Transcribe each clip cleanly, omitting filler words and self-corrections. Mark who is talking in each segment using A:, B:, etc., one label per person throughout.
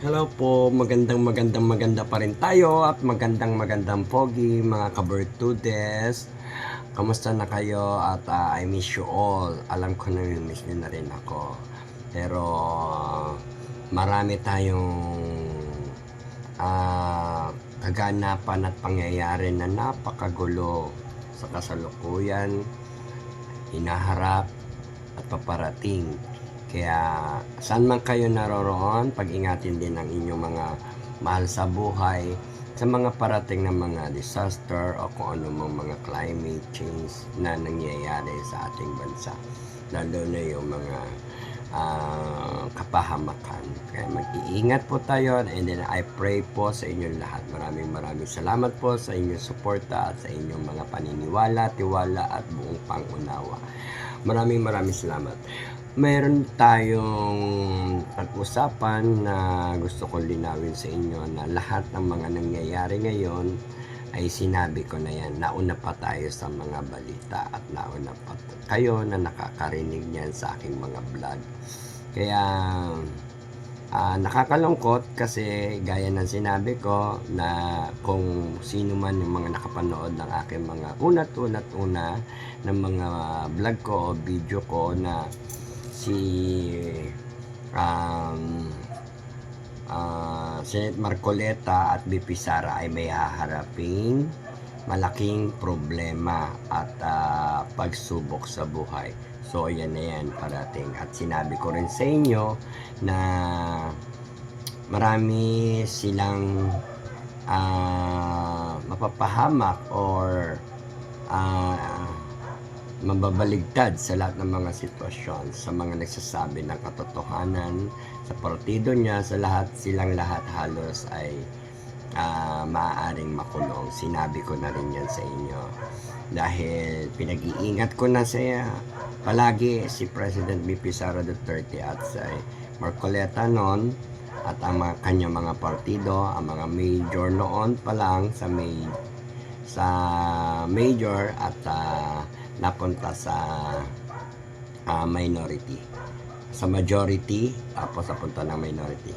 A: Hello po, maganda pa rin tayo at magandang pogi mga kabertudes. Kamusta na kayo at I miss you all. Alam ko na miss niyo na rin ako. Pero marami tayong kaganapan at pangyayari na napakagulo sa kasalukuyan, hinaharap at paparating. Kaya saan man kayo naroroon, pag-ingatin din ang inyong mga mahal sa buhay sa mga parating na mga disaster o kung ano mga climate change na nangyayari sa ating bansa. Lalo na yung mga kapahamakan. Kaya mag-iingat po tayo, and then I pray po sa inyong lahat. Maraming salamat po sa inyong suporta at sa inyong mga paniniwala, tiwala at buong pangunawa. Maraming salamat. Mayroon tayong pag-usapan na gusto kong linawin sa inyo na lahat ng mga nangyayari ngayon ay sinabi ko na yan. Nauna pa tayo sa mga balita at nauna pa kayo na nakakarinig niyan sa aking mga vlog. Kaya nakakalungkot kasi gaya ng sinabi ko na kung sino man yung mga nakapanood ng aking mga una ng mga vlog ko o video ko na si Senator Marcoleta at BP Sara ay may haharaping malaking problema at pagsubok sa buhay. So yan na yan parating. At sinabi ko rin sa inyo na marami silang mapapahamak or mababaligtad sa lahat ng mga sitwasyon, sa mga nagsasabi ng katotohanan sa partido niya, sa lahat, silang lahat halos ay maaaring makulong. Sinabi ko na rin yan sa inyo dahil pinag-iingat ko na siya palagi si President BP Sara Duterte at si Marcoleta noon at ang kanyang mga partido, ang mga major noon pa lang sa major at napunta sa minority, sa majority, tapos napunta ng minority.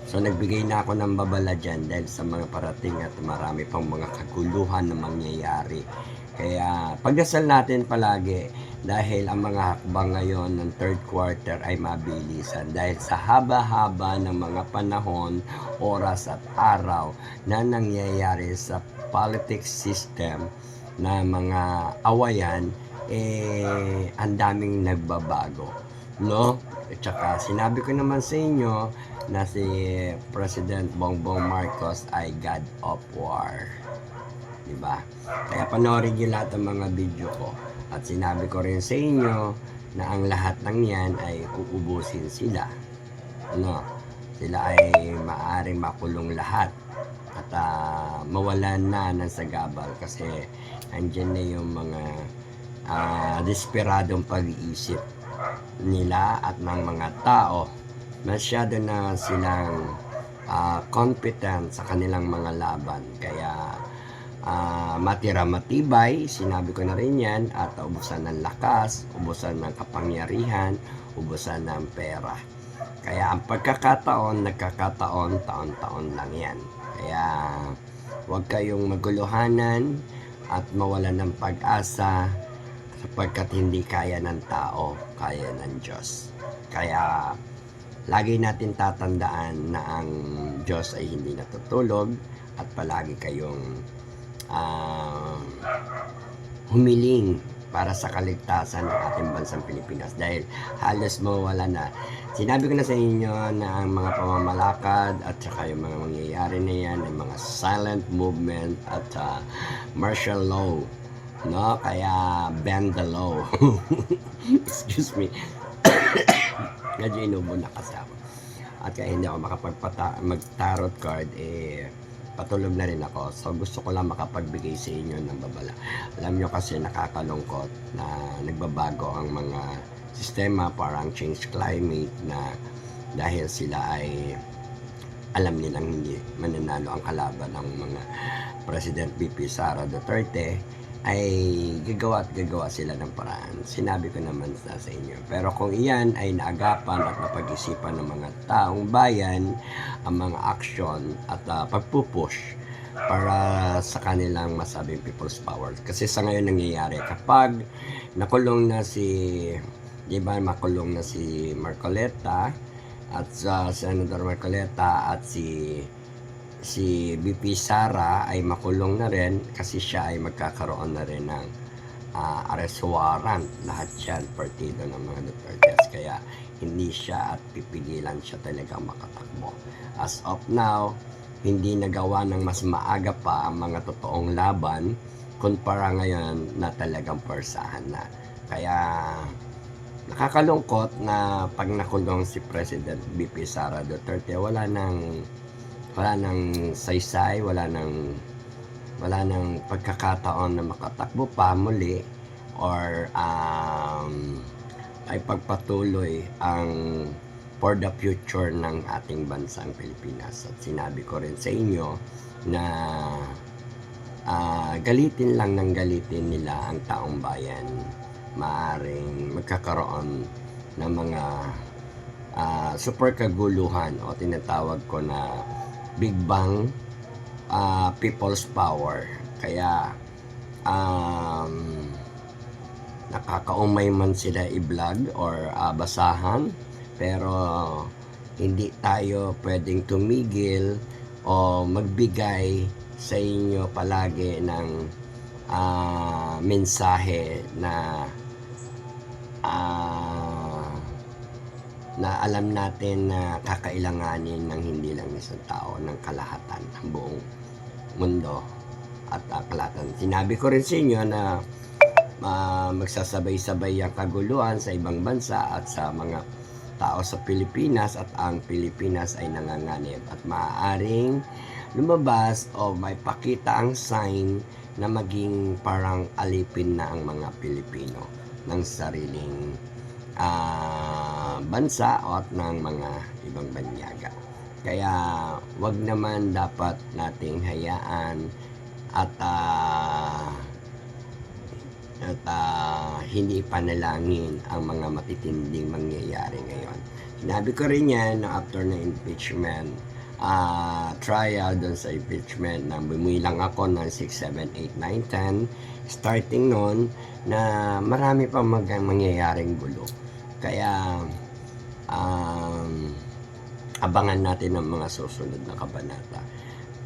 A: So nagbigay na ako ng babala dyan dahil sa mga parating at marami pang mga kaguluhan na mangyayari. Kaya pagdasal natin palagi dahil ang mga hakbang ngayon ng third quarter ay mabilisan dahil sa haba-haba ng mga panahon, oras at araw na nangyayari sa politics system na mga awayan, ang daming nagbabago, no? At saka sinabi ko naman sa inyo na si President Bongbong Marcos ay God of War, diba? Kaya panoorin niyo lahat ng mga video ko at sinabi ko rin sa inyo na ang lahat ng yan ay uubusin sila, no? Sila ay maaaring makulong lahat at mawalan na ng sagabal kasi andyan na yung mga desperadong pag-iisip nila at ng mga tao. Masyado na silang competent sa kanilang mga laban. Kaya matira matibay, sinabi ko na rin yan, at ubusan ng lakas, ubusan ng kapangyarihan, ubusan ng pera. Kaya ang pagkakataon, nagkakataon, taon-taon lang yan. Kaya huwag kayong maguluhanan at mawalan ng pag-asa sapagkat hindi kaya ng tao, kaya ng Diyos. Kaya lagi natin tatandaan na ang Diyos ay hindi natutulog at palagi kayong humiling para sa kaligtasan ng ating bansang Pilipinas dahil halos mawala na. Sinabi ko na sa inyo na ang mga pamamalakad at saka yung mga mangyayari na yan ay mga silent movement at martial law, no? Kaya bend the law. Excuse me. Medyo inubo na kasi ako at kaya hindi ako mag-tarot card, patulog na rin ako. So gusto ko lang makapagbigay sa inyo ng babala. Alam nyo kasi nakakalungkot na nagbabago ang mga sistema, parang change climate na dahil sila ay alam nilang hindi mananalo ang kalaban ng mga President BP Sara Duterte, ay gagawa at gagawa sila ng paraan. Sinabi ko naman sa inyo. Pero kung iyan ay naagapan at napag-isipan ng mga taong bayan, ang mga aksyon at pagpupush para sa kanilang masabing people's power. Kasi sa ngayon nangyayari, kapag nakulong na di ba, makulong na si Marcoleta at Senator Marcoleta at si BP Sara ay makulong na rin kasi siya ay magkakaroon na rin ng arrest warrant. Lahat yan partido ng mga Dutertes, kaya hindi siya at pipigilan siya talagang makatakbo. As of now, hindi nagawa ng mas maaga pa ang mga totoong laban kumpara ngayon na talagang persahan na. Kaya nakakalungkot na pag nakulong si President BP Sara Duterte, wala nang saysay, wala nang pagkakataon na makatakbo pa muli or ay pagpatuloy ang for the future ng ating bansang Pilipinas. At sinabi ko rin sa inyo na galitin lang ng galitin nila ang taong bayan, maaring magkakaroon ng mga super kaguluhan o tinatawag ko na Big Bang people's power. Kaya nakakaumay man sila i-vlog or basahan, pero hindi tayo pwedeng tumigil o magbigay sa inyo palagi ng mensahe na alam natin na kakailanganin ng hindi lang isang tao, ng kalahatan, ng buong mundo at kalahatan. Sinabi ko rin sa inyo na magsasabay-sabay ang kaguluhan sa ibang bansa at sa mga tao sa Pilipinas, at ang Pilipinas ay nanganganib at maaaring lumabas o may pakita ang sign na maging parang alipin na ang mga Pilipino ng sariling bansa at ng mga ibang banyaga. Kaya wag naman dapat nating hayaan at hindi panalangin ang mga matitinding mangyayari ngayon. Sinabi ko rin yan na after na impeachment trial doon sa impeachment, na bumilang ako ng 6, 7, 8, 9, 10 starting noon na marami pang mangyayaring gulo. Kaya abangan natin ang mga susunod na kabanata.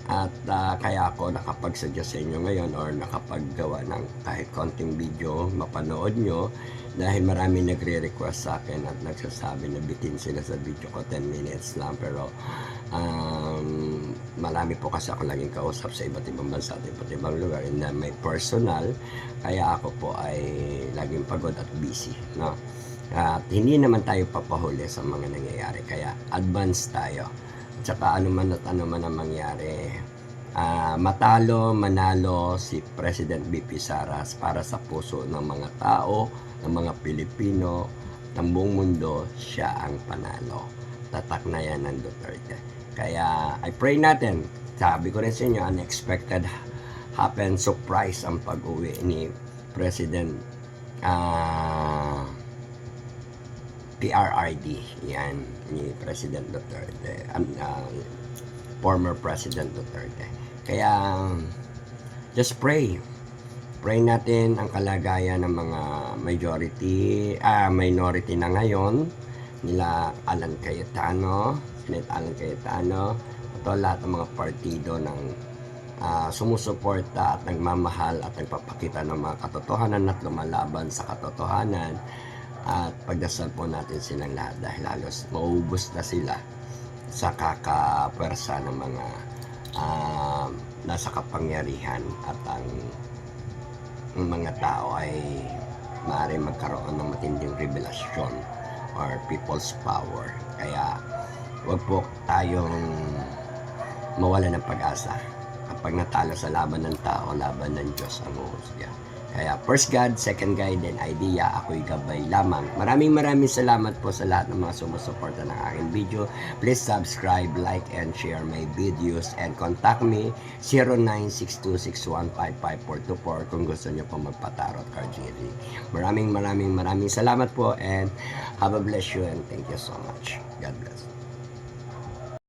A: At kaya ako nakapagsuggest sa inyo ngayon or nakapaggawa ng kahit konting video, mapanood nyo, dahil marami nagre-request sa akin at nagsasabi na bitin sila sa video ko, 10 minutes lang, pero marami po kasi ako laging kausap sa iba't ibang bansa at iba't ibang lugar, and then may personal, kaya ako po ay laging pagod at busy, no? At hindi naman tayo papahuli sa mga nangyayari, kaya advance tayo. At saka ano man ang mangyari, matalo, manalo si President BP Sara para sa puso ng mga tao, ng mga Pilipino, ng buong mundo, siya ang panalo. Tatak na yan ng Duterte. Kaya I pray natin, sabi ko rin sa inyo, unexpected happen, surprise ang pag-uwi ni President PRRD, yan, ni President Duterte, former President Duterte. Kaya just pray natin ang kalagayan ng mga minority na ngayon, nila Alan Cayetano, Senator Alan Cayetano, at lahat ng mga partido ng sumusuporta at nagmamahal at nagpapakita ng mga katotohanan at lumalaban sa katotohanan. At pagdasal po natin silang lahat dahil halos maubos na sila sa kakapwersa ng mga nasa kapangyarihan, at ang mga tao ay maaaring magkaroon ng matinding revelasyon or people's power. Kaya wag po tayong mawala ng pag-asa. Kapag natalo sa laban ng tao, laban ng Diyos ang uhusga. Kaya first God, second guide, then idea, ako'y gabay lamang. Maraming salamat po sa lahat ng mga sumusuporta ng aking video. Please subscribe, like, and share my videos, and contact me 0962615524 kung gusto niyo po magpa-tarot card reading. Maraming salamat po, and have a bless you, and thank you so much. God bless.